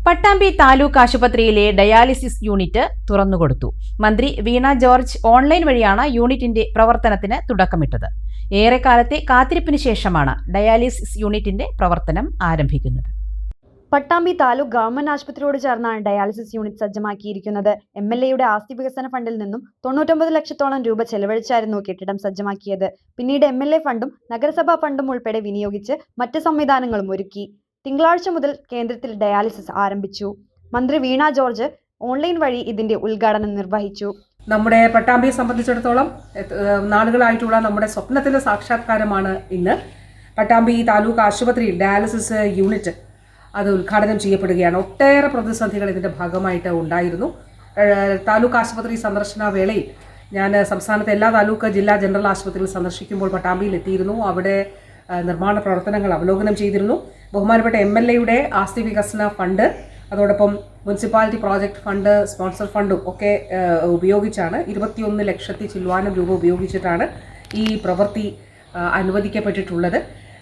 പട്ടാമ്പി താലൂക്ക് ആശുപത്രിയിലെ dialysis unit തുറന്നുകൊടുത്തു. മന്ത്രി വീണ George online വഴിയാണ് യൂണിറ്റിന്റെ പ്രവർത്തനത്തിന് തുടക്കമിട്ടത്. ഏറെക്കാലത്തെ കാത്തിരിപ്പിന് ശേഷമാണ് ഡയാലിസിസ് യൂണിറ്റിന്റെ പ്രവർത്തനം ആരംഭിക്കുന്നത്. പട്ടാമ്പി താലൂക്ക് ഗവൺമെന്റ് ആശുപത്രിയോട് ചേർന്നാണ് ഡയാലിസിസ് യൂണിറ്റ് സജ്ജമാക്കിയിരിക്കുന്നത്. MLAയുടെ ആസ്തി വികസന ഫണ്ടിൽ നിന്നും 99 ലക്ഷത്തോളം രൂപ ചെലവഴിച്ചായിരുന്നു കെട്ടിടം സജ്ജമാക്കിയത്. പിന്നീട് MLA ഫണ്ടും നഗരസഭാ ഫണ്ടും ഉൾപ്പെടെ വിനിയോഗിച്ച് മറ്റ് സംവിധാനങ്ങളും ഒരുക്കി. തിങ്കളാഴ്ച മുതൽ കേന്ദ്രത്തിൽ ഡയാലിസിസ് ആരംഭിച്ചു. മന്ത്രി വീണ ജോർജ് ഓൺലൈൻ വഴി ഇതിന്റെ ഉദ്ഘാടനം നിർവഹിച്ചു. നമ്മുടെ പട്ടാമ്പിയെ സംബന്ധിച്ചിടത്തോളം നാളുകളായിട്ടുള്ള നമ്മുടെ സ്വപ്നത്തിലെ സാക്ഷാത്കാരമാണ് ഇന്ന്. പട്ടാമ്പി താലൂക്ക് ആശുപത്രിയിൽ ഡയാലിസിസ് യൂണിറ്റ് അത് ഉദ്ഘാടനം ചെയ്യപ്പെടുകയാണ്. ഒട്ടേറെ പ്രതിസന്ധികൾ ഇതിൻ്റെ ഭാഗമായിട്ട് ഉണ്ടായിരുന്നു. താലൂക്ക് ആശുപത്രി സന്ദർശന വേളയിൽ ഞാൻ സംസ്ഥാനത്തെ എല്ലാ താലൂക്ക് ജില്ലാ ജനറൽ ആശുപത്രികൾ സന്ദർശിക്കുമ്പോൾ പട്ടാമ്പിയിൽ എത്തിയിരുന്നു. അവിടെ നിർമ്മാണ പ്രവർത്തനങ്ങൾ അവലോകനം ചെയ്തിരുന്നു. ബഹുമാനപ്പെട്ട MLAയുടെ ആസ്തി വികസന ഫണ്ട്, അതോടൊപ്പം മുനിസിപ്പാലിറ്റി പ്രോജക്റ്റ് ഫണ്ട്, സ്പോൺസർ ഫണ്ടും ഒക്കെ ഉപയോഗിച്ചാണ് 21 ലക്ഷത്തി ചില്വാനം രൂപ ഉപയോഗിച്ചിട്ടാണ് ഈ പ്രവൃത്തി അനുവദിക്കപ്പെട്ടിട്ടുള്ളത്.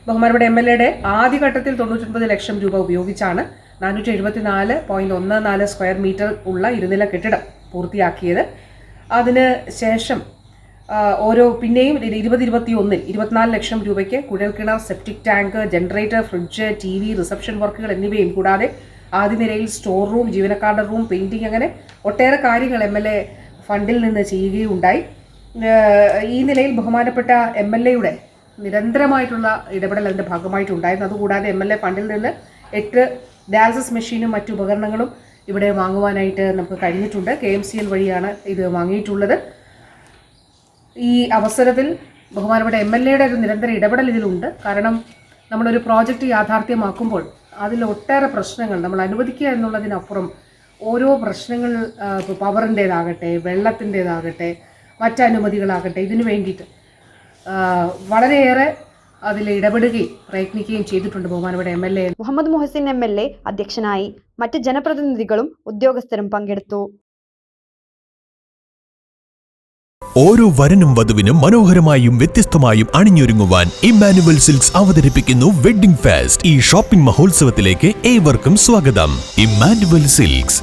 ബഹുമാനപ്പെട്ട MLAയുടെ ആദ്യഘട്ടത്തിൽ 99 ലക്ഷം രൂപ ഉപയോഗിച്ചാണ് 474.14 സ്ക്വയർ മീറ്റർ ഉള്ള ഇരുനില കെട്ടിടം പൂർത്തിയാക്കിയത്. അതിന് ശേഷം പിന്നെയും 2021 24 ലക്ഷം രൂപയ്ക്ക് കുഴൽക്കിണർ, septic tank, generator, fridge, TV, reception വർക്കുകൾ എന്നിവയും കൂടാതെ ആദ്യ നിലയിൽ സ്റ്റോർ റൂം, ജീവനക്കാരുടെ റൂം, പെയിന്റിംഗ്, അങ്ങനെ ഒട്ടേറെ കാര്യങ്ങൾ MLA ഫണ്ടിൽ നിന്ന് ചെയ്യുകയുണ്ടായി. ഈ നിലയിൽ ബഹുമാനപ്പെട്ട MLAയുടെ നിരന്തരമായിട്ടുള്ള ഇടപെടൽ അതിൻ്റെ ഭാഗമായിട്ടുണ്ടായിരുന്നു. അതുകൂടാതെ MLA ഫണ്ടിൽ നിന്ന് 8 ഡയാലിസിസ് മെഷീനും മറ്റു ഉപകരണങ്ങളും ഇവിടെ വാങ്ങുവാനായിട്ട് നമുക്ക് കഴിഞ്ഞിട്ടുണ്ട്. KMCL വഴിയാണ് ഇത് വാങ്ങിയിട്ടുള്ളത്. ഈ അവസരത്തിൽ ബഹുമാനപ്പെട്ട MLAയുടെ ഒരു നിരന്തര ഇടപെടൽ ഇതിലുണ്ട്. കാരണം നമ്മളൊരു പ്രോജക്റ്റ് യാഥാർത്ഥ്യമാക്കുമ്പോൾ അതിൽ ഒട്ടേറെ പ്രശ്നങ്ങൾ നമ്മൾ അനുവദിക്കുക എന്നുള്ളതിനപ്പുറം ഓരോ പ്രശ്നങ്ങൾ, പവറിൻ്റേതാകട്ടെ, വെള്ളത്തിൻ്റേതാകട്ടെ, മറ്റനുമതികളാകട്ടെ, ഇതിനു വേണ്ടിയിട്ട് വളരെയേറെ അതിൽ ഇടപെടുകയും പ്രയത്നിക്കുകയും ചെയ്തിട്ടുണ്ട് ബഹുമാനപ്പെട്ട MLA. മുഹമ്മദ് മുഹസിൻ MLA അധ്യക്ഷനായി. മറ്റ് ജനപ്രതിനിധികളും ഉദ്യോഗസ്ഥരും പങ്കെടുത്തു. ഓരോ വരനും വധുവിനും മനോഹരമായും വ്യത്യസ്തമായും അണിഞ്ഞൊരുങ്ങുവാൻ ഇമ്മാനുവൽ സിൽക്സ് അവതരിപ്പിക്കുന്നു വെഡ്ഡിംഗ് ഫെസ്റ്റ്. ഈ ഷോപ്പിംഗ് മഹോത്സവത്തിലേക്ക് ഏവർക്കും സ്വാഗതം. Emmanuel silks.